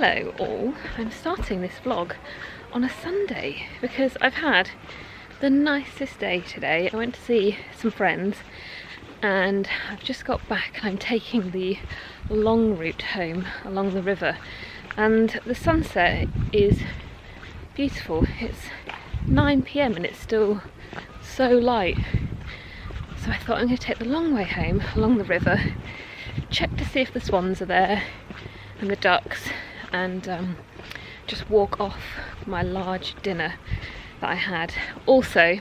Hello all, I'm starting this vlog on a Sunday because I've had the nicest day today. I went to see some friends and I've just got back and I'm taking the long route home along the river, and the sunset is beautiful. It's 9 PM and it's still so light, so I thought I'm going to take the long way home along the river, check to see if the swans are there and the ducks, and just walk off my large dinner that I had. Also,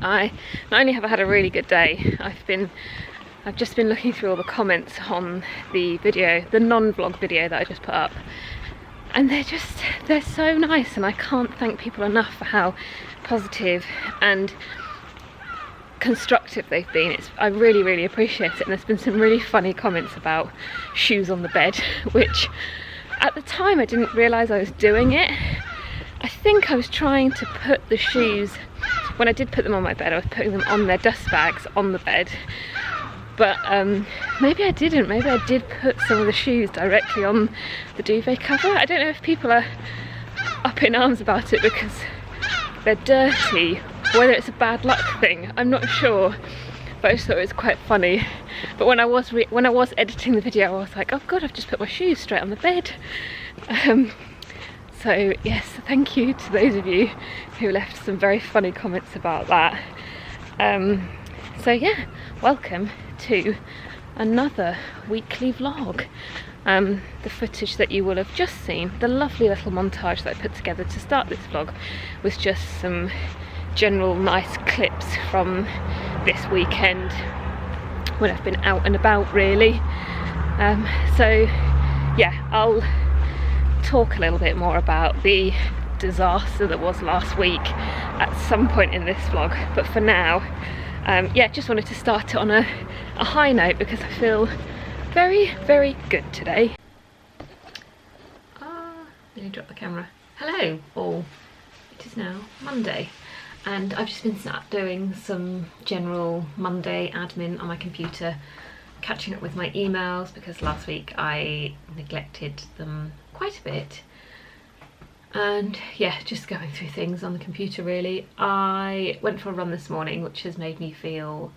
I not only have I had a really good day, I've just been looking through all the comments on the video, the non-vlog video that I just put up, and they're so nice, and I can't thank people enough for how positive and constructive they've been. I really appreciate it, and there's been some really funny comments about shoes on the bed, which at the time I didn't realise I was doing it. I think I was trying to put the shoes, when I did put them on my bed, I was putting them on their dust bags on the bed, but maybe I didn't. Maybe I did put some of the shoes directly on the duvet cover. I don't know if people are up in arms about it because they're dirty, whether it's a bad luck thing, I'm not sure, but I just thought it was quite funny. But when I was editing the video, I was like, oh god, I've just put my shoes straight on the bed. So yes, thank you to those of you who left some very funny comments about that. So yeah, welcome to another weekly vlog. The footage that you will have just seen, the lovely little montage that I put together to start this vlog, was just some general nice clips from this weekend when I've been out and about, really. So yeah, I'll talk a little bit more about the disaster that was last week at some point in this vlog, but for now, yeah, just wanted to start it on a high note because I feel very good today. Nearly dropped the camera. Hello all, it is now Monday, and I've just been sat doing some general Monday admin on my computer, catching up with my emails because last week I neglected them quite a bit, and yeah, just going through things on the computer really. I went for a run this morning, which has made me feel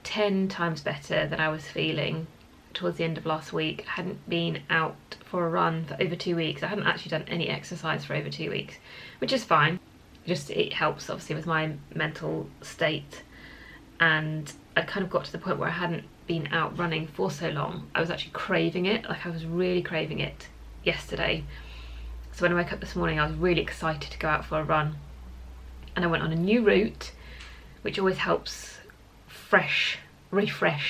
10 times better than I was feeling towards the end of last week. I hadn't been out for a run for over 2 weeks. I hadn't actually done any exercise for over 2 weeks, which is fine. Just it helps obviously with my mental state, and I kind of got to the point where I hadn't been out running for so long. I was actually craving it, like I was really craving it yesterday. So when I woke up this morning, I was really excited to go out for a run, and I went on a new route, which always helps refresh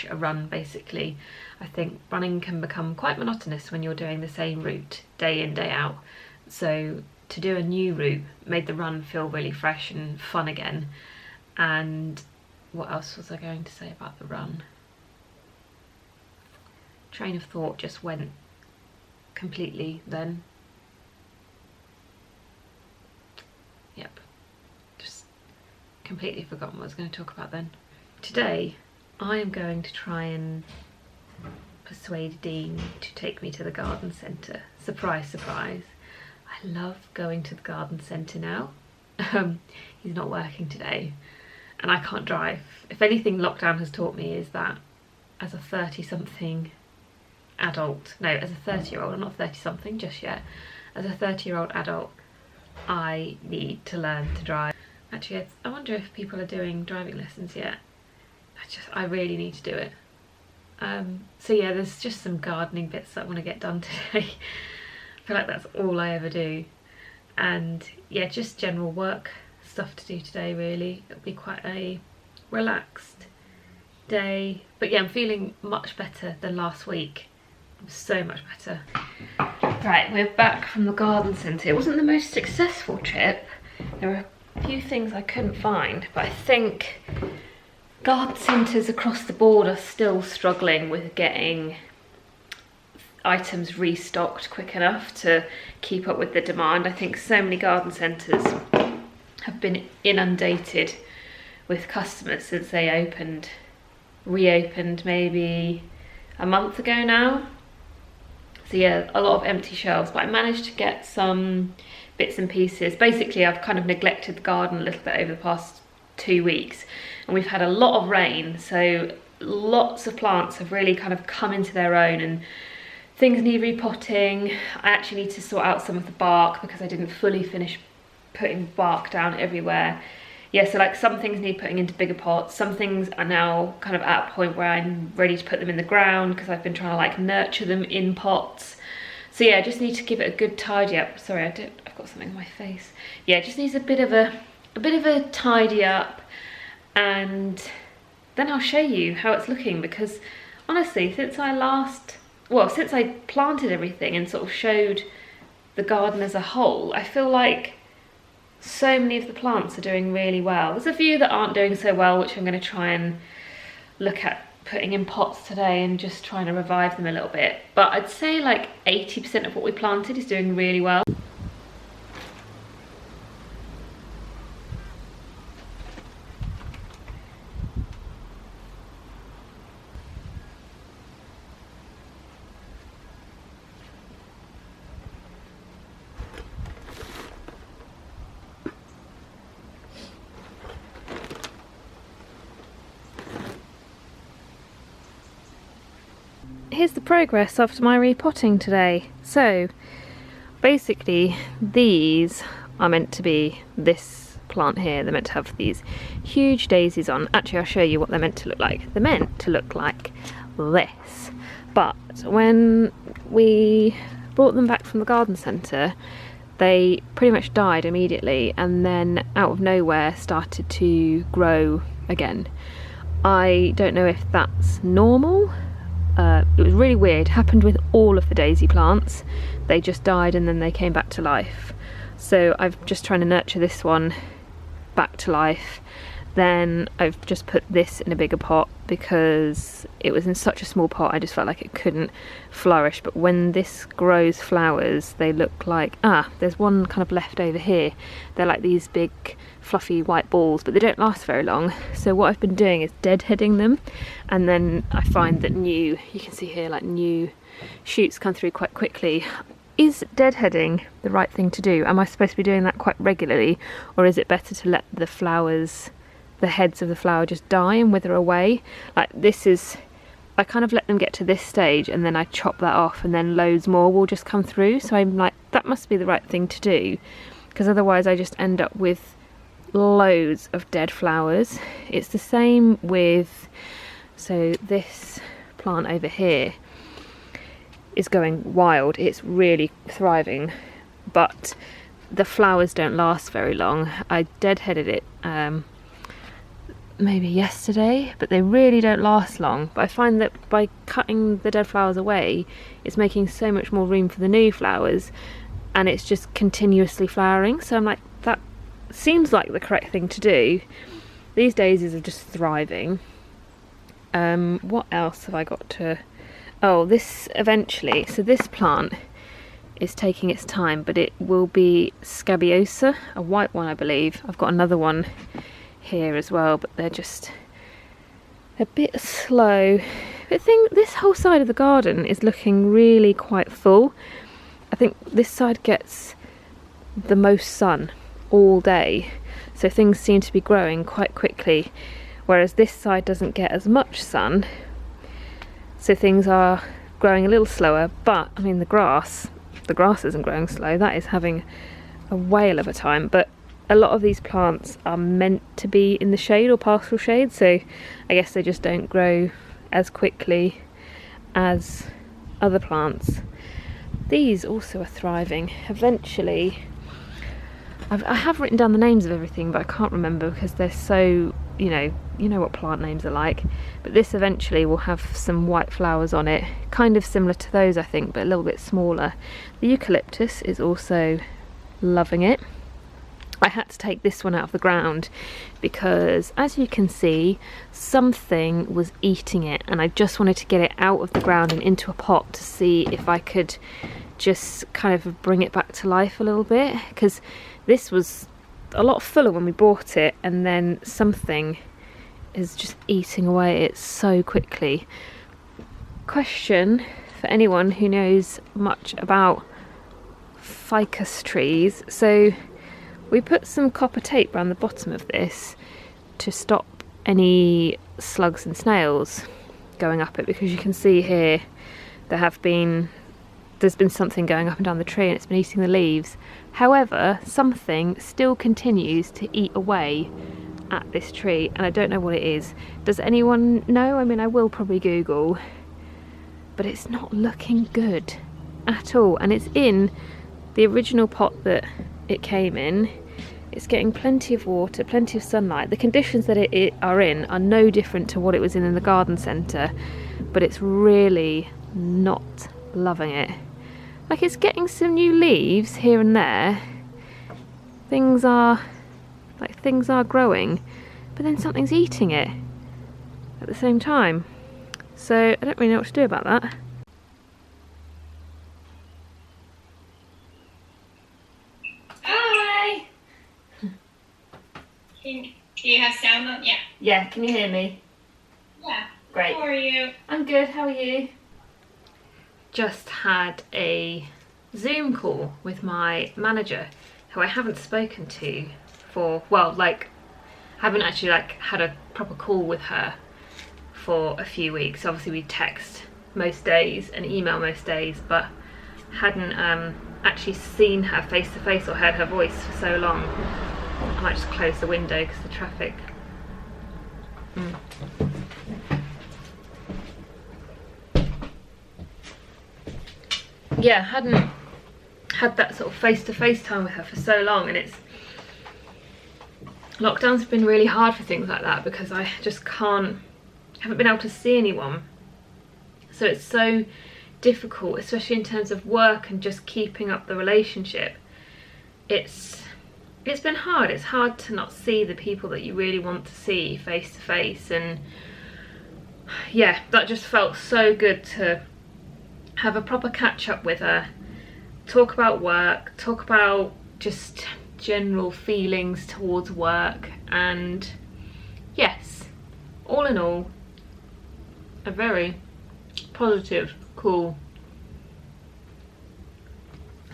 a run basically. I think running can become quite monotonous when you're doing the same route day in, day out. So to do a new route made the run feel really fresh and fun again. And what else was I going to say about the run? Train of thought just went completely then. Yep, just completely forgotten what I was going to talk about then. Today I am going to try and persuade Dean to take me to the garden centre. Surprise, surprise. I love going to the garden centre now. He's not working today and I can't drive. If anything lockdown has taught me is that as a 30-something adult, no, as a 30-year-old, I'm not 30-something just yet, as a 30-year-old adult, I need to learn to drive. Actually, I wonder if people are doing driving lessons yet. I really need to do it. So yeah, there's just some gardening bits that I want to get done today. I feel like that's all I ever do, and yeah, just general work stuff to do today really. It'll be quite a relaxed day, but yeah, I'm feeling much better than last week. So much better. Right, we're back from the garden centre. It wasn't the most successful trip. There were a few things I couldn't find, but I think garden centres across the board are still struggling with getting items restocked quick enough to keep up with the demand. I think so many garden centres have been inundated with customers since they reopened maybe a month ago now. So yeah, a lot of empty shelves, but I managed to get some bits and pieces. Basically, I've kind of neglected the garden a little bit over the past 2 weeks, and we've had a lot of rain, so lots of plants have really kind of come into their own, and things need repotting. I actually need to sort out some of the bark because I didn't fully finish putting bark down everywhere. Yeah, so like some things need putting into bigger pots. Some things are now kind of at a point where I'm ready to put them in the ground because I've been trying to like nurture them in pots. So yeah, I just need to give it a good tidy up. Sorry, I've got something on my face. Yeah, it just needs a bit of a tidy up, and then I'll show you how it's looking, because honestly, since I planted everything and sort of showed the garden as a whole, I feel like so many of the plants are doing really well. There's a few that aren't doing so well, which I'm going to try and look at putting in pots today and just trying to revive them a little bit. But I'd say like 80% of what we planted is doing really well. Here's the progress after my repotting today. So basically these are meant to be this plant here. They're meant to have these huge daisies on. Actually, I'll show you what they're meant to look like. They're meant to look like this. But when we brought them back from the garden centre, they pretty much died immediately, and then out of nowhere started to grow again. I don't know if that's normal. It was really weird. It happened with all of the daisy plants. They just died and then they came back to life. So I'm just trying to nurture this one back to life. Then I've just put this in a bigger pot because it was in such a small pot, I just felt like it couldn't flourish. But when this grows flowers, they look like, there's one kind of left over here. They're like these big fluffy white balls, but they don't last very long. So what I've been doing is deadheading them, and then I find that you can see here, like new shoots come through quite quickly. Is deadheading the right thing to do? Am I supposed to be doing that quite regularly, or is it better to let the flowers, the heads of the flower, just die and wither away? Like this is, I kind of let them get to this stage and then I chop that off, and then loads more will just come through. So I'm like, that must be the right thing to do, because otherwise I just end up with loads of dead flowers. It's the same with, so this plant over here is going wild. It's really thriving, but the flowers don't last very long. I deadheaded it maybe yesterday, but they really don't last long. But I find that by cutting the dead flowers away, it's making so much more room for the new flowers, and it's just continuously flowering. So I'm like, that seems like the correct thing to do. These daisies are just thriving. What else have I got to... Oh, this eventually, so this plant is taking its time, but it will be scabiosa, a white one I believe. I've got another one here as well, but they're just a bit slow. But I think this whole side of the garden is looking really quite full. I think this side gets the most sun all day, so things seem to be growing quite quickly, whereas this side doesn't get as much sun, so things are growing a little slower. But I mean, the grass isn't growing slow, that is having a whale of a time. But a lot of these plants are meant to be in the shade or partial shade, so I guess they just don't grow as quickly as other plants. These also are thriving. Eventually, I have written down the names of everything, but I can't remember because they're so, you know what plant names are like. But this eventually will have some white flowers on it, kind of similar to those I think, but a little bit smaller. The eucalyptus is also loving it. I had to take this one out of the ground because, as you can see, something was eating it, and I just wanted to get it out of the ground and into a pot to see if I could just kind of bring it back to life a little bit, because this was a lot fuller when we bought it, and then something is just eating away at it so quickly. Question for anyone who knows much about ficus trees. So we put some copper tape around the bottom of this to stop any slugs and snails going up it, because you can see here there's been something going up and down the tree and it's been eating the leaves. However, something still continues to eat away at this tree and I don't know what it is. Does anyone know? I mean, I will probably Google, but it's not looking good at all, and it's in the original pot that it came in. It's getting plenty of water, plenty of sunlight. The conditions that it are in are no different to what it was in the garden centre, but it's really not loving it. Like, it's getting some new leaves here and there. Things are growing, but then something's eating it at the same time. So I don't really know what to do about that. Hi! Do you have sound on? Yeah. Yeah, can you hear me? Yeah. Great. How are you? I'm good, how are you? Just had a Zoom call with my manager, who I haven't spoken to for, well, like, haven't actually had a proper call with her for a few weeks. Obviously we text most days and email most days, but hadn't actually seen her face to face or heard her voice for so long. I might just close the window because the traffic. Yeah, hadn't had that sort of face-to-face time with her for so long, and lockdown's been really hard for things like that because I just haven't been able to see anyone. So it's so difficult, especially in terms of work and just keeping up the relationship. It's been hard. It's hard to not see the people that you really want to see face to face, and yeah, that just felt so good to have a proper catch up with her, talk about work, talk about just general feelings towards work, and yes, all in all, a very positive call.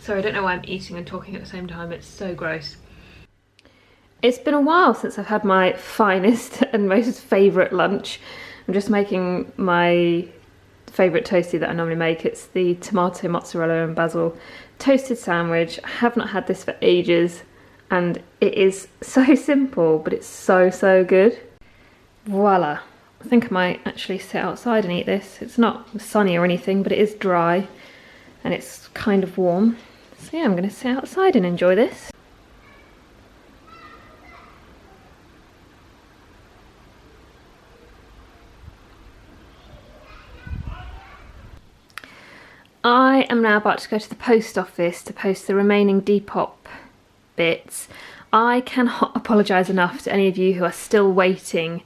Sorry, I don't know why I'm eating and talking at the same time, it's so gross. It's been a while since I've had my finest and most favourite lunch. I'm just making my favourite toasty that I normally make. It's the tomato, mozzarella and basil toasted sandwich. I have not had this for ages and it is so simple, but it's so good. Voila. I think I might actually sit outside and eat this. It's not sunny or anything, but it is dry and it's kind of warm. So yeah, I'm going to sit outside and enjoy this. I am now about to go to the post office to post the remaining Depop bits. I cannot apologise enough to any of you who are still waiting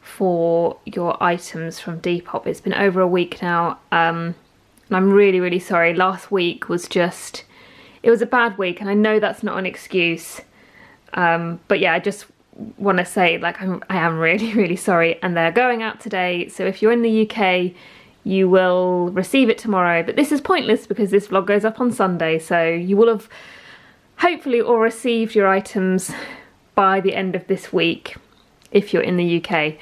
for your items from Depop. It's been over a week now, and I'm really sorry. Last week was just, it was a bad week, and I know that's not an excuse, but yeah, I just want to say, like, I am really sorry, and they're going out today, so if you're in the UK, you will receive it tomorrow, but this is pointless because this vlog goes up on Sunday, so you will have hopefully all received your items by the end of this week if you're in the UK.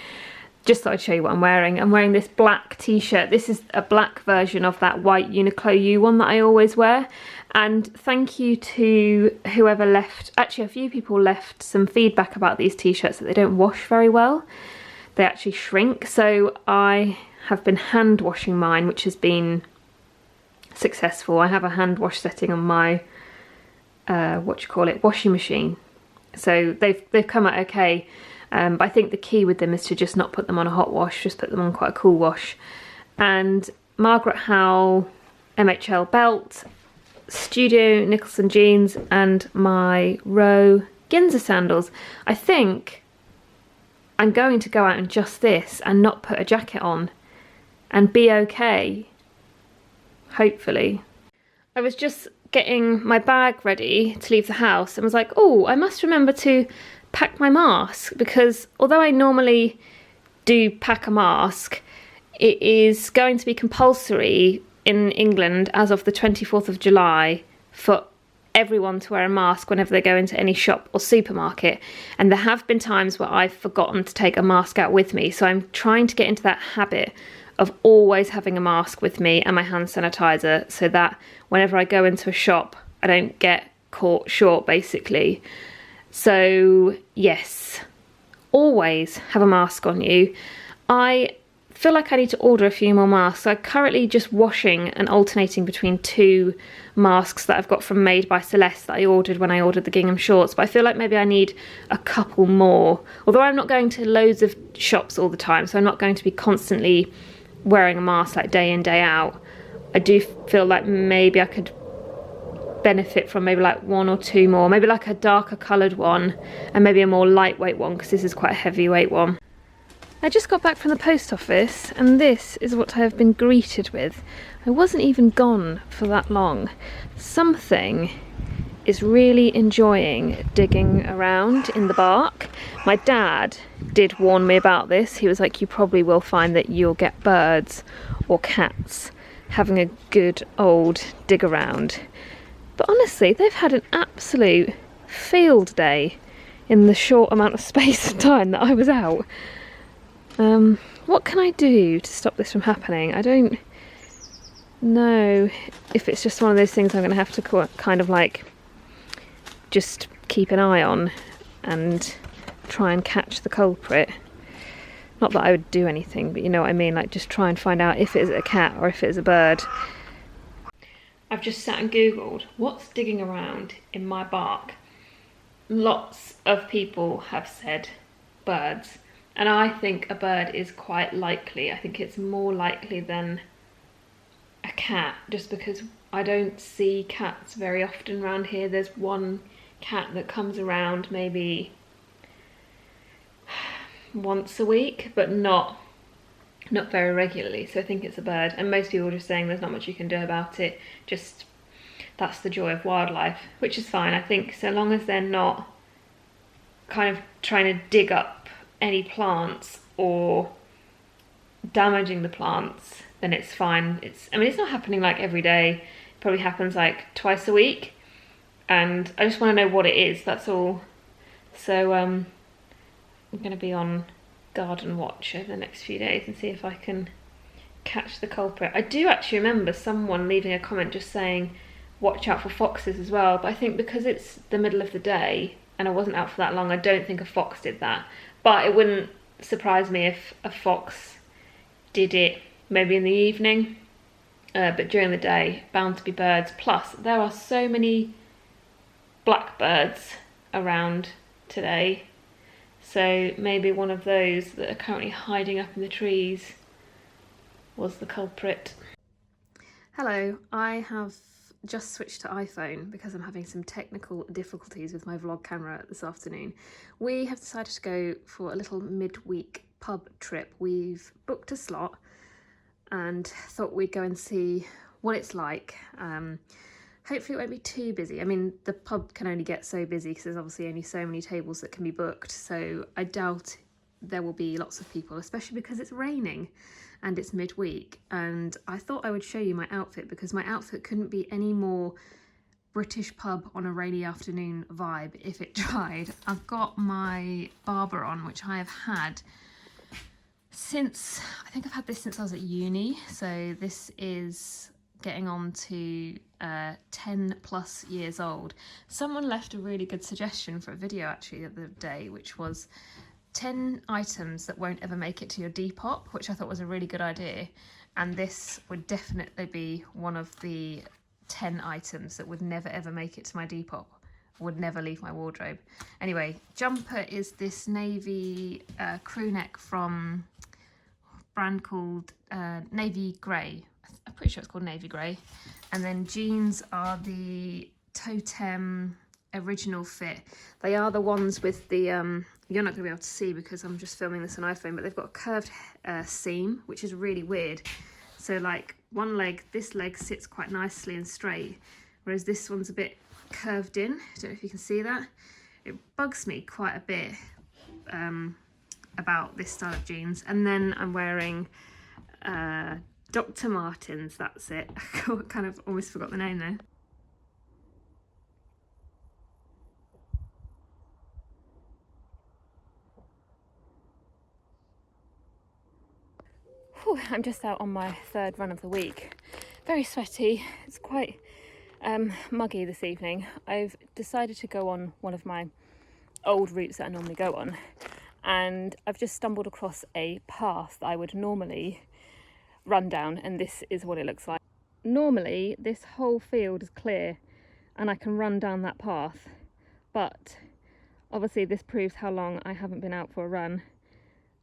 Just thought I'd show you what I'm wearing. I'm wearing this black t-shirt. This is a black version of that white Uniqlo U one that I always wear, and thank you to whoever left, actually a few people left some feedback about these t-shirts that they don't wash very well. They actually shrink, so I have been hand washing mine, which has been successful. I have a hand wash setting on my washing machine, so they've come out okay, but I think the key with them is to just not put them on a hot wash, just put them on quite a cool wash. And Margaret Howell MHL belt, Studio Nicholson jeans, and my Row Ginza sandals. I think I'm going to go out in just this and not put a jacket on and be okay, hopefully. I was just getting my bag ready to leave the house and was like, oh, I must remember to pack my mask, because although I normally do pack a mask, it is going to be compulsory in England as of the 24th of July for everyone to wear a mask whenever they go into any shop or supermarket, and there have been times where I've forgotten to take a mask out with me, so I'm trying to get into that habit of always having a mask with me and my hand sanitizer, so that whenever I go into a shop I don't get caught short, basically. So yes, always have a mask on you. I feel like I need to order a few more masks. I'm currently just washing and alternating between 2 masks that I've got from Made by Celeste that I ordered when I ordered the gingham shorts, but I feel like maybe I need a couple more. Although I'm not going to loads of shops all the time, so I'm not going to be constantly wearing a mask like day in, day out. I do feel like maybe I could benefit from maybe like 1 or 2 more, maybe like a darker coloured one and maybe a more lightweight one, because this is quite a heavyweight one. I just got back from the post office and this is what I have been greeted with. I wasn't even gone for that long. Something is really enjoying digging around in the bark. My dad did warn me about this. He was like, you probably will find that you'll get birds or cats having a good old dig around. But honestly, they've had an absolute field day in the short amount of space and time that I was out. What can I do to stop this from happening? I don't know if it's just one of those things I'm going to have to kind of like just keep an eye on and try and catch the culprit. Not that I would do anything, but you know what I mean, like just try and find out if it is a cat or if it is a bird. I've just sat and googled what's digging around in my bark. Lots of people have said birds, and I think a bird is quite likely. I think it's more likely than a cat, just because I don't see cats very often around here. There's one cat that comes around maybe once a week, but not very regularly, so I think it's a bird. And most people are just saying there's not much you can do about it, just that's the joy of wildlife, which is fine. I think so long as they're not kind of trying to dig up any plants or damaging the plants, then it's fine. I mean, it's not happening like every day. It probably happens like twice a week, and I just want to know what it is, that's all. So I'm going to be on garden watch over the next few days and see if I can catch the culprit. I do actually remember someone leaving a comment just saying watch out for foxes as well, but I think because it's the middle of the day and I wasn't out for that long, I don't think a fox did that. But it wouldn't surprise me if a fox did it maybe in the evening, but during the day, bound to be birds. Plus there are so many blackbirds around today, so maybe one of those that are currently hiding up in the trees was the culprit. Hello, I have just switched to iPhone because I'm having some technical difficulties with my vlog camera this afternoon. We have decided to go for a little midweek pub trip. We've booked a slot and thought we'd go and see what it's like. Hopefully it won't be too busy. I mean, the pub can only get so busy because there's obviously only so many tables that can be booked, so I doubt there will be lots of people, especially because it's raining and it's midweek. And I thought I would show you my outfit because my outfit couldn't be any more British pub on a rainy afternoon vibe if it tried. I've got my Barber on, which I have had since, I think I've had this since I was at uni, so this is getting on to 10 plus years old. Someone left a really good suggestion for a video actually the other day, which was 10 items that won't ever make it to your Depop, which I thought was a really good idea, and this would definitely be one of the 10 items that would never ever make it to my Depop, would never leave my wardrobe. Anyway, jumper is this navy crew neck from a brand called Navy Grey. I'm pretty sure it's called Navy Grey. And then jeans are the Totem original fit. They are the ones with the you're not going to be able to see because I'm just filming this on iPhone, but they've got a curved seam, which is really weird. So like one leg, this leg sits quite nicely and straight, whereas this one's a bit curved in. I don't know if you can see that. It bugs me quite a bit about this style of jeans. And then I'm wearing Dr. Martens, that's it. I kind of almost forgot the name there. Whew, I'm just out on my third run of the week. Very sweaty. It's quite muggy this evening. I've decided to go on one of my old routes that I normally go on, and I've just stumbled across a path that I would normally run down, and this is what it looks like. Normally this whole field is clear and I can run down that path, but obviously this proves how long I haven't been out for a run.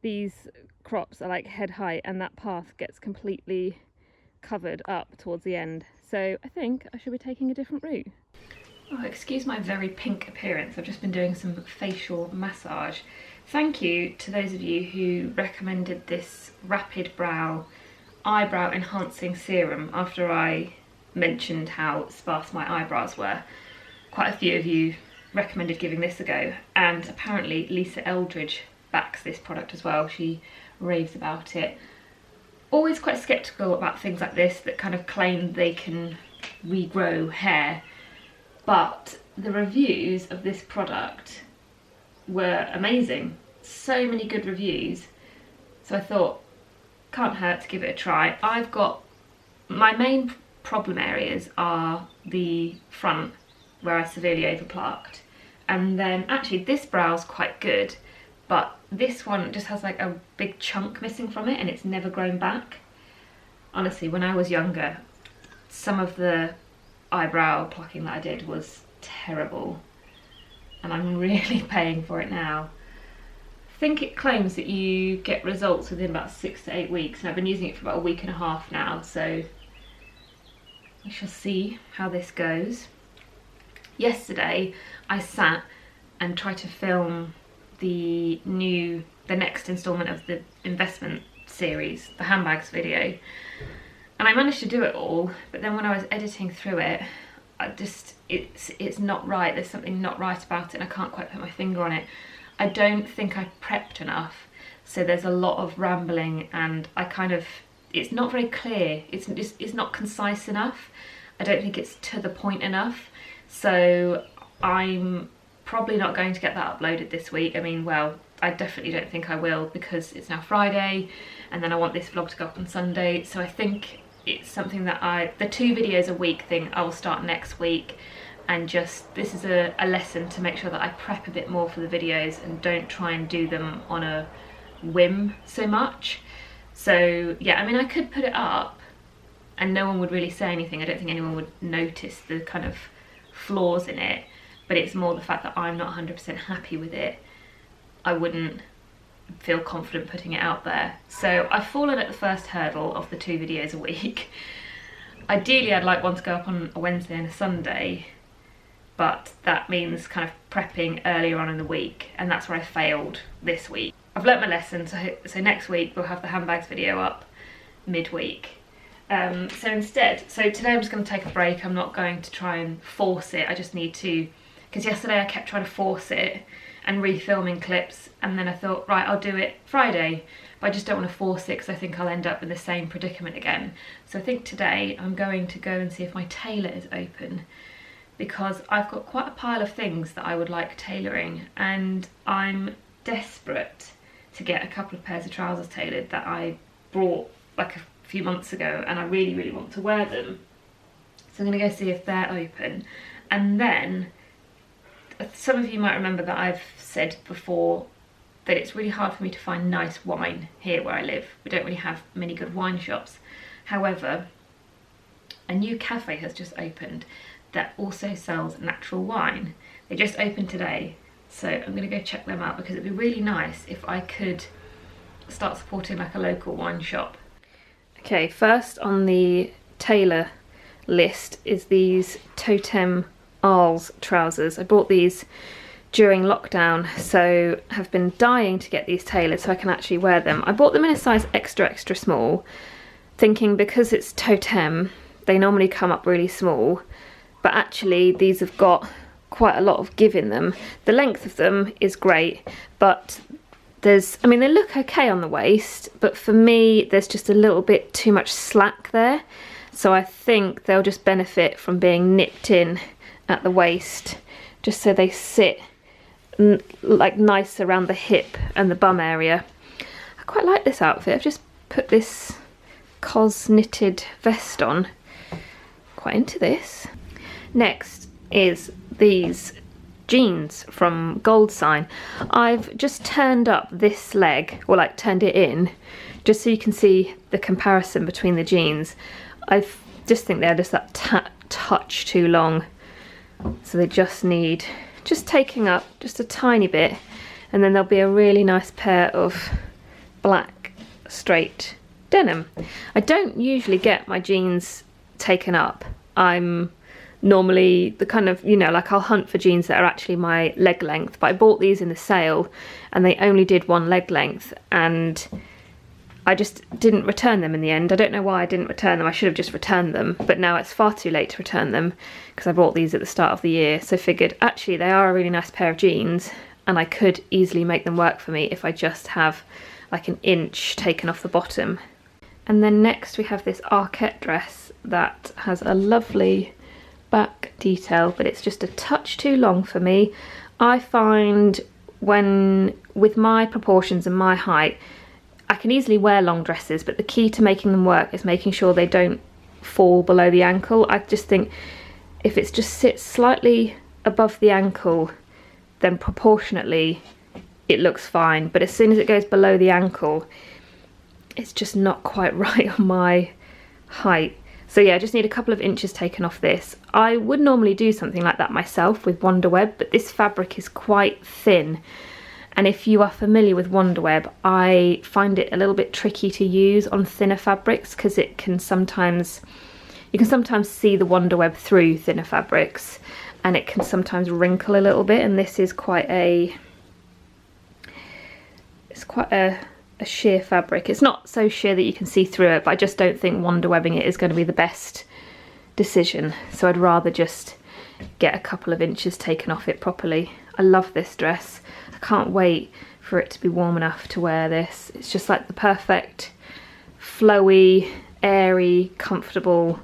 These crops are like head high and that path gets completely covered up towards the end, so I think I should be taking a different route. Oh, excuse my very pink appearance. I've just been doing some facial massage. Thank you to those of you who recommended this Rapid Brow eyebrow enhancing serum after I mentioned how sparse my eyebrows were. Quite a few of you recommended giving this a go, and apparently Lisa Eldridge backs this product as well. She raves about it. Always quite sceptical about things like this that kind of claim they can regrow hair, but the reviews of this product were amazing. So many good reviews, so I thought can't hurt to give it a try. I've got my main problem areas are the front where I severely overplucked, and then actually this brow's quite good, but this one just has like a big chunk missing from it and it's never grown back. Honestly, when I was younger, some of the eyebrow plucking that I did was terrible, and I'm really paying for it now. I think it claims that you get results within about 6 to 8 weeks, and I've been using it for about a week and a half now, so we shall see how this goes. Yesterday I sat and tried to film the next instalment of the investment series, the handbags video, and I managed to do it all, but then when I was editing through it, it's not right. There's something not right about it and I can't quite put my finger on it. I don't think I prepped enough, so there's a lot of rambling and it's not very clear. It's not concise enough. I don't think it's to the point enough, so I'm probably not going to get that uploaded this week. I mean, well, I definitely don't think I will, because it's now Friday and then I want this vlog to go up on Sunday, so I think it's something that the 2 videos a week thing I will start next week, and just this is a lesson to make sure that I prep a bit more for the videos and don't try and do them on a whim so much. So yeah, I mean, I could put it up and no one would really say anything. I don't think anyone would notice the kind of flaws in it, but it's more the fact that I'm not 100% happy with it. I wouldn't feel confident putting it out there. So I've fallen at the first hurdle of the 2 videos a week. Ideally I'd like one to go up on a Wednesday and a Sunday, but that means kind of prepping earlier on in the week, and that's where I failed this week. I've learnt my lesson, so next week we'll have the handbags video up midweek. So today I'm just going to take a break. I'm not going to try and force it. I just need to, because yesterday I kept trying to force it and refilming clips, and then I thought, right, I'll do it Friday, but I just don't want to force it because I think I'll end up in the same predicament again. So I think today I'm going to go and see if my tailor is open, because I've got quite a pile of things that I would like tailoring, and I'm desperate to get a couple of pairs of trousers tailored that I brought like a few months ago, and I really, really want to wear them. So I'm going to go see if they're open. And then some of you might remember that I've said before that it's really hard for me to find nice wine here where I live. We don't really have many good wine shops. However, a new cafe has just opened that also sells natural wine. They just opened today, so I'm going to go check them out, because it'd be really nice if I could start supporting like a local wine shop. Okay, first on the Tailor list is these Totem Arles trousers. I bought these during lockdown, so have been dying to get these tailored so I can actually wear them. I bought them in a size extra, extra small, thinking because it's Totem, they normally come up really small, but actually these have got quite a lot of give in them. The length of them is great, but I mean, they look okay on the waist, but for me, there's just a little bit too much slack there. So I think they'll just benefit from being nipped in at the waist, just so they sit like nice around the hip and the bum area. I quite like this outfit. I've just put this cos knitted vest on. Quite into this. Next is these jeans from Gold Sign. I've just turned up this leg, or like turned it in, just so you can see the comparison between the jeans. I just think they're just that touch too long, so they just need taking up just a tiny bit, and then there'll be a really nice pair of black straight denim. I don't usually get my jeans taken up. I'm normally the kind of, you know, like I'll hunt for jeans that are actually my leg length, but I bought these in the sale and they only did one leg length, and I just didn't return them in the end. I don't know why I didn't return them. I should have just returned them, but now it's far too late to return them because I bought these at the start of the year. So figured actually they are a really nice pair of jeans and I could easily make them work for me if I just have like an inch taken off the bottom. And then next we have this Arquette dress that has a lovely back detail, but it's just a touch too long for me. I find with my proportions and my height, I can easily wear long dresses, but the key to making them work is making sure they don't fall below the ankle. I just think if it just sits slightly above the ankle, then proportionately it looks fine, but as soon as it goes below the ankle, it's just not quite right on my height. So yeah, I just need a couple of inches taken off this. I would normally do something like that myself with Wonderweb, but this fabric is quite thin. And if you are familiar with Wonderweb, I find it a little bit tricky to use on thinner fabrics because you can sometimes see the Wonderweb through thinner fabrics, and it can sometimes wrinkle a little bit, and this is quite a sheer fabric. It's not so sheer that you can see through it, but I just don't think Wonderwebbing it is going to be the best decision. So I'd rather just get a couple of inches taken off it properly. I love this dress. I can't wait for it to be warm enough to wear this. It's just like the perfect flowy, airy, comfortable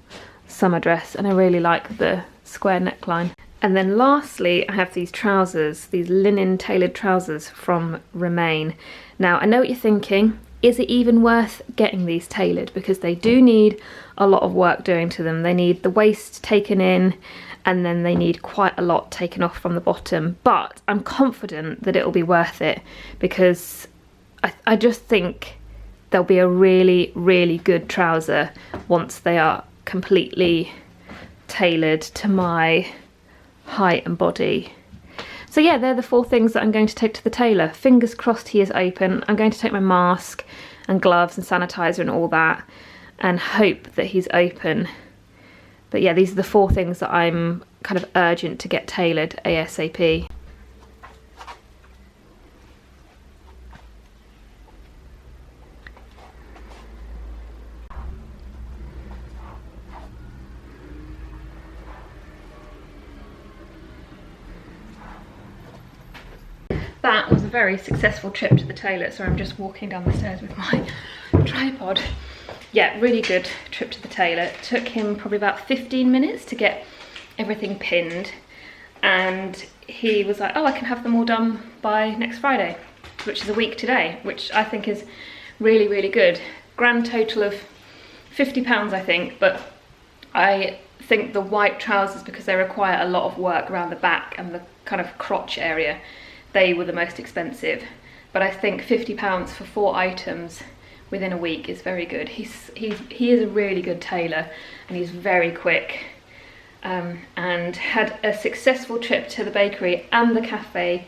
summer dress, and I really like the square neckline. And then lastly, I have these trousers, these linen tailored trousers from Remain. Now, I know what you're thinking, is it even worth getting these tailored? Because they do need a lot of work doing to them. They need the waist taken in, and then they need quite a lot taken off from the bottom. But I'm confident that it'll be worth it, because I just think they'll be a really, really good trouser once they are completely tailored to my height and body. So yeah, they're the 4 things that I'm going to take to the tailor. Fingers crossed he is open. I'm going to take my mask and gloves and sanitizer and all that and hope that he's open. But yeah, these are the 4 things that I'm kind of urgent to get tailored ASAP. That was a very successful trip to the tailor, so I'm just walking down the stairs with my tripod. Yeah, really good trip to the tailor. It took him probably about 15 minutes to get everything pinned, and he was like, oh, I can have them all done by next Friday, which is a week today, which I think is really, really good. Grand total of £50, I think, but I think the white trousers, because they require a lot of work around the back and the kind of crotch area, they were the most expensive. But I think £50 for 4 items within a week is very good. He is a really good tailor, and he's very quick, and had a successful trip to the bakery and the cafe.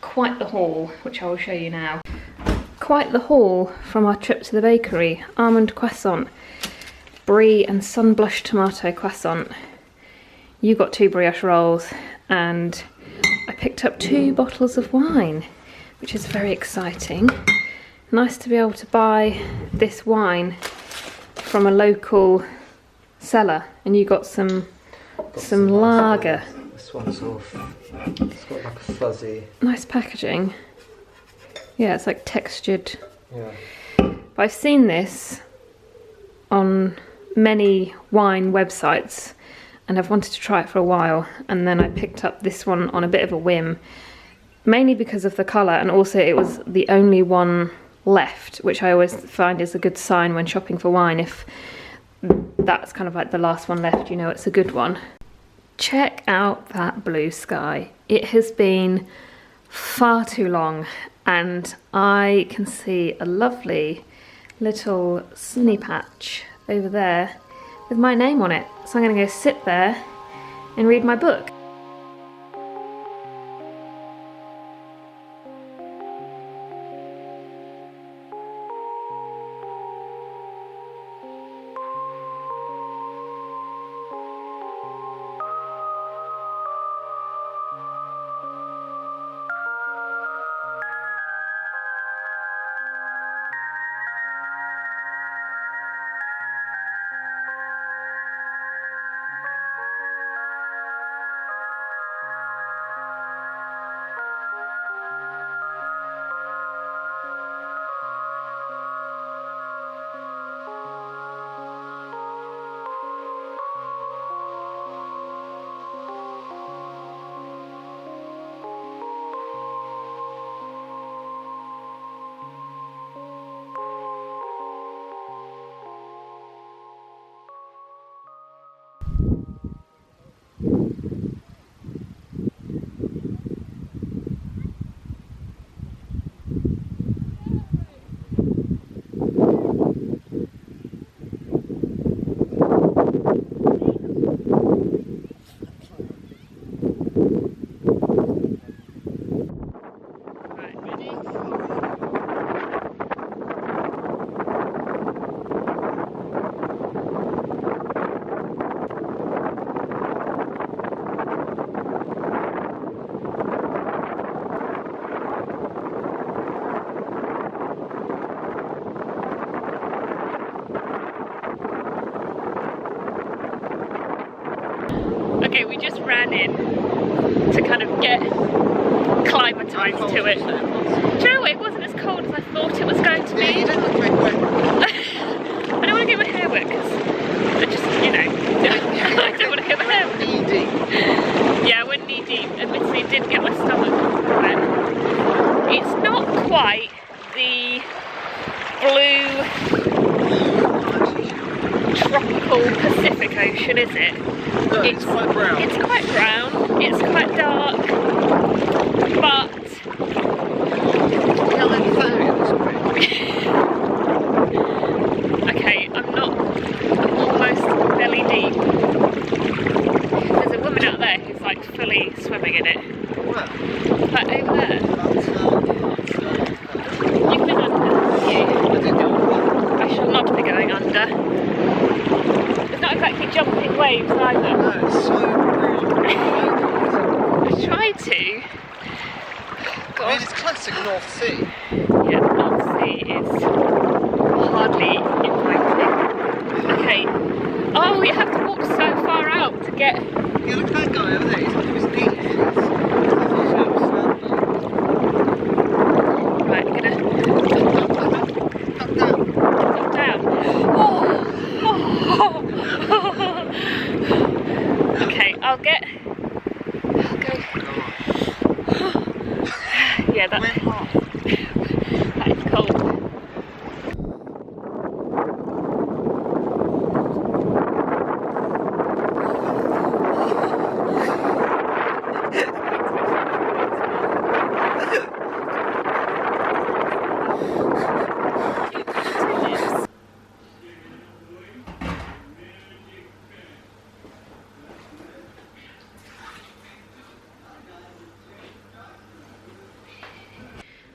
Quite the haul, which I will show you now. Quite the haul from our trip to the bakery. Almond croissant, brie and sun blush tomato croissant. You got 2 brioche rolls, and I picked up 2 bottles of wine, which is very exciting. Nice to be able to buy this wine from a local seller, and you got some lager. This one's off. It's got like a fuzzy. Nice packaging. Yeah, it's like textured. Yeah. But I've seen this on many wine websites and I've wanted to try it for a while, and then I picked up this one on a bit of a whim, mainly because of the colour, and also it was the only one left, which I always find is a good sign when shopping for wine. If that's kind of like the last one left, you know it's a good one. Check out that blue sky. It has been far too long, and I can see a lovely little sunny patch over there with my name on it. So I'm going to go sit there and read my book. Okay, we just ran in to kind of get climatised to it. Do you know what? It wasn't as cold as I thought it was going to be. Yeah, you don't look very wet. I don't want to get my hair wet because I just, you know, I don't want to get my hair wet. Knee deep. Yeah, I went knee deep. Admittedly, it did get my stomach wet. It's not quite the blue tropical Pacific Ocean, is it? No, it's quite brown. It's quite brown, it's quite dark, but... Yeah, like Okay, I'm almost belly deep. There's a woman out there who's like fully swimming in it. Well, Like over there. You've been under, haven't you? I shall not be going under. It's not exactly jumping waves either. no, it's so brown. I tried to. I mean, it's classic North Sea. Yeah, the North Sea is hardly inviting. Okay. Oh, you have to walk so far out to get... Yeah, look at that guy over there. He's got his knee. Right, I'm gonna... Up down. Up, down. Oh. Okay, I'll go... Yeah, that is cold.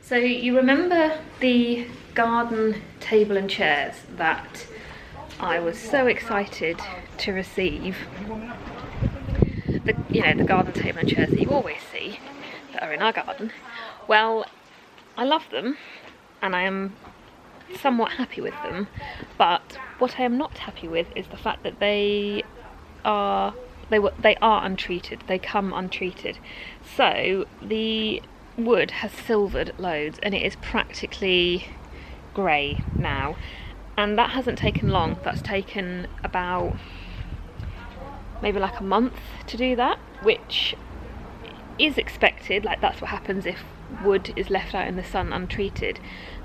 So you remember the garden table and chairs that I was so excited to receive? The garden table and chairs that you always see that are in our garden. Well, I love them and I am somewhat happy with them, but what I am not happy with is the fact that they are untreated. They come untreated. So the wood has silvered loads and it is practically grey now, and that hasn't taken long. That's taken about maybe like a month to do that, which is expected. Like, that's what happens if wood is left out in the sun untreated.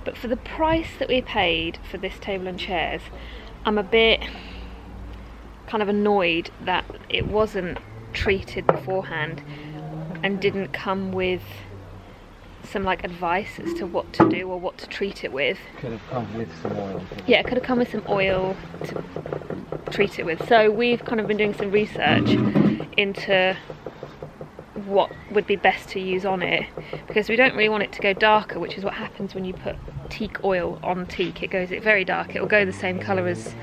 But for the price that we paid for this table and chairs, I'm a bit kind of annoyed that it wasn't treated beforehand and didn't come with some like advice as to what to do or what to treat it with. Could have come with some oil. Yeah, it could have come with some oil to treat it with. So we've kind of been doing some research into what would be best to use on it, because we don't really want it to go darker, which is what happens when you put teak oil on teak. It goes very dark. It will go the same colour as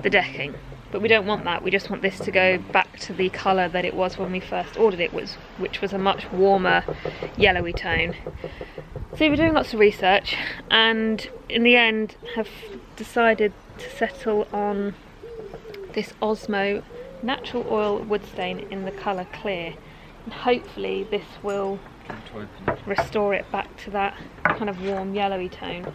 the decking, but we don't want that. We just want this to go back to the colour that it was when we first ordered it, which was a much warmer yellowy tone. So we're doing lots of research, and in the end have decided to settle on this Osmo natural oil wood stain in the colour clear, and hopefully this will restore it back to that kind of warm yellowy tone.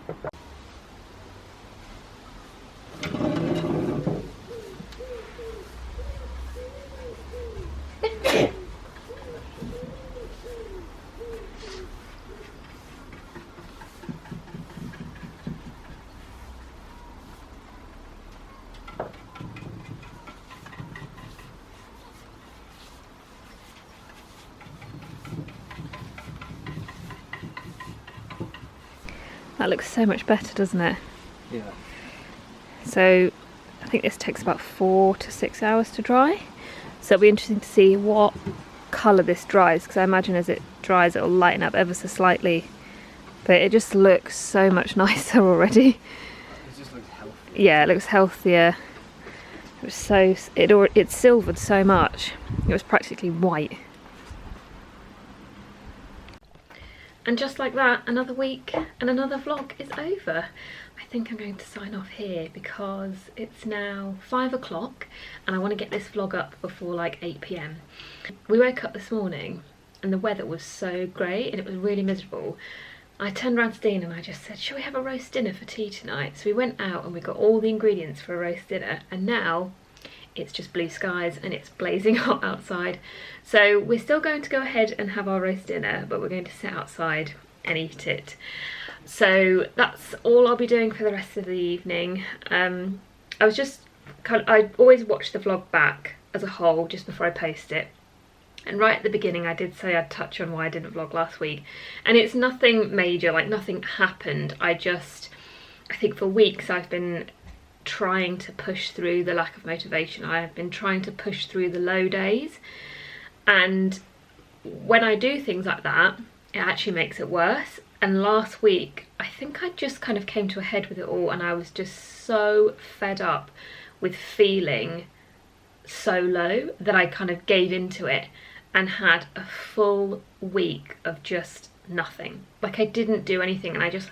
That looks so much better, doesn't it? Yeah. So I think this takes about 4 to 6 hours to dry. So it'll be interesting to see what colour this dries, because I imagine as it dries it'll lighten up ever so slightly. But it just looks so much nicer already. It just looks healthy. Yeah, it looks healthier. It was it silvered so much. It was practically white. And just like that, another week and another vlog is over. I think I'm going to sign off here because it's now 5 o'clock and I want to get this vlog up before like 8 PM. We woke up this morning and the weather was so grey and it was really miserable. I turned around to Dean and I just said, shall we have a roast dinner for tea tonight? So we went out and we got all the ingredients for a roast dinner, and now it's just blue skies and it's blazing hot outside. So we're still going to go ahead and have our roast dinner, but we're going to sit outside and eat it. So that's all I'll be doing for the rest of the evening. I always watch the vlog back as a whole just before I post it. And right at the beginning I did say I'd touch on why I didn't vlog last week. And it's nothing major, like nothing happened. I think for weeks I've been trying to push through the lack of motivation. I've been trying to push through the low days, and when I do things like that, it actually makes it worse. And last week I think I just kind of came to a head with it all, and I was just so fed up with feeling so low that I kind of gave into it and had a full week of just nothing. Like, I didn't do anything, and I just,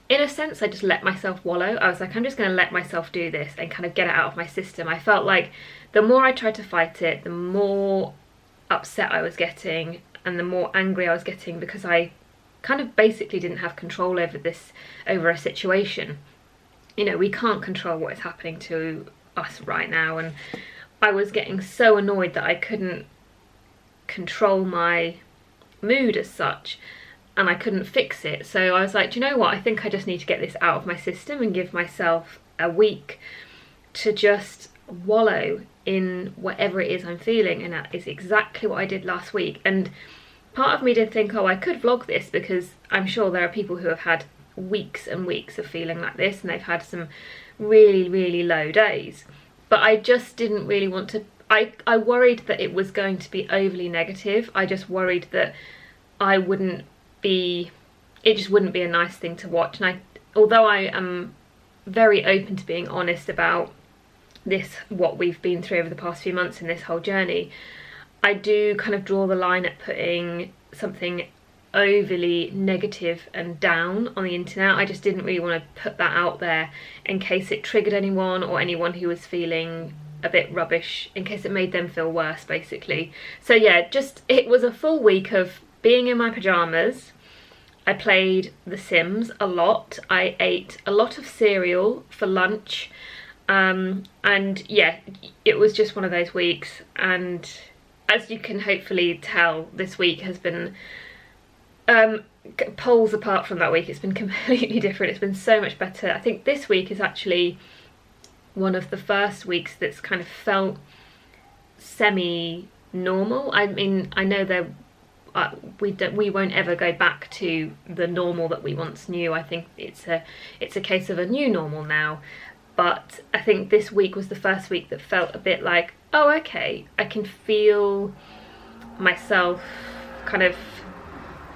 in a sense, I just let myself wallow. I was like, I'm just going to let myself do this and kind of get it out of my system. I felt like the more I tried to fight it, the more upset I was getting and the more angry I was getting, because I kind of basically didn't have control over a situation. You know, we can't control what is happening to us right now, and I was getting so annoyed that I couldn't control my mood as such, and I couldn't fix it. So I was like, do you know what, I think I just need to get this out of my system and give myself a week to just wallow in whatever it is I'm feeling. And that is exactly what I did last week. And part of me did think, oh, I could vlog this, because I'm sure there are people who have had weeks and weeks of feeling like this, and they've had some really, really low days. But I just didn't really want to, I worried that it was going to be overly negative. I just worried that it just wouldn't be a nice thing to watch. And although I am very open to being honest about what we've been through over the past few months in this whole journey, I do kind of draw the line at putting something overly negative and down on the internet. I just didn't really want to put that out there in case it triggered anyone, or anyone who was feeling a bit rubbish, in case it made them feel worse, basically. So yeah, it was a full week of being in my pajamas, I played The Sims a lot. I ate a lot of cereal for lunch. And yeah, it was just one of those weeks. And as you can hopefully tell, this week has been poles apart from that week. It's been completely different. It's been so much better. I think this week is actually one of the first weeks that's kind of felt semi-normal. I mean, I know there we won't ever go back to the normal that we once knew. I think it's a case of a new normal now. But I think this week was the first week that felt a bit like, oh, okay, I can feel myself kind of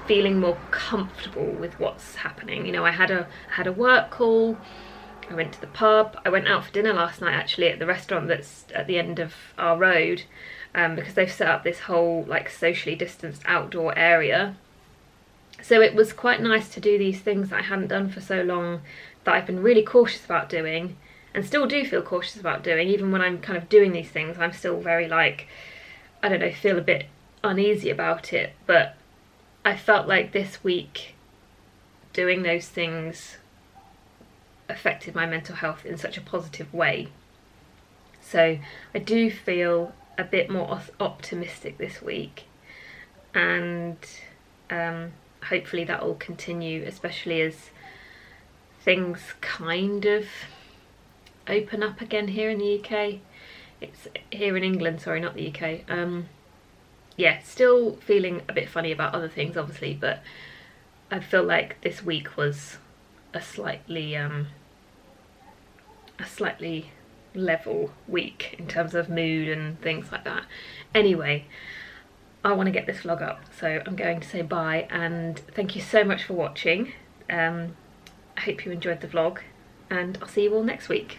feeling more comfortable with what's happening. You know, I had a work call, I went to the pub, I went out for dinner last night actually at the restaurant that's at the end of our road, because they've set up this whole like socially distanced outdoor area. So it was quite nice to do these things that I hadn't done for so long, that I've been really cautious about doing, and still do feel cautious about doing. Even when I'm kind of doing these things, I'm still very like, I don't know, feel a bit uneasy about it. But I felt like this week doing those things affected my mental health in such a positive way. So I do feel a bit more optimistic this week, and hopefully that will continue, especially as things kind of open up again here in the UK. It's here in England, sorry, not the UK. Yeah, still feeling a bit funny about other things obviously, but I feel like this week was a slightly level week in terms of mood and things like that. Anyway, I want to get this vlog up, so I'm going to say bye, and thank you so much for watching. I hope you enjoyed the vlog, and I'll see you all next week.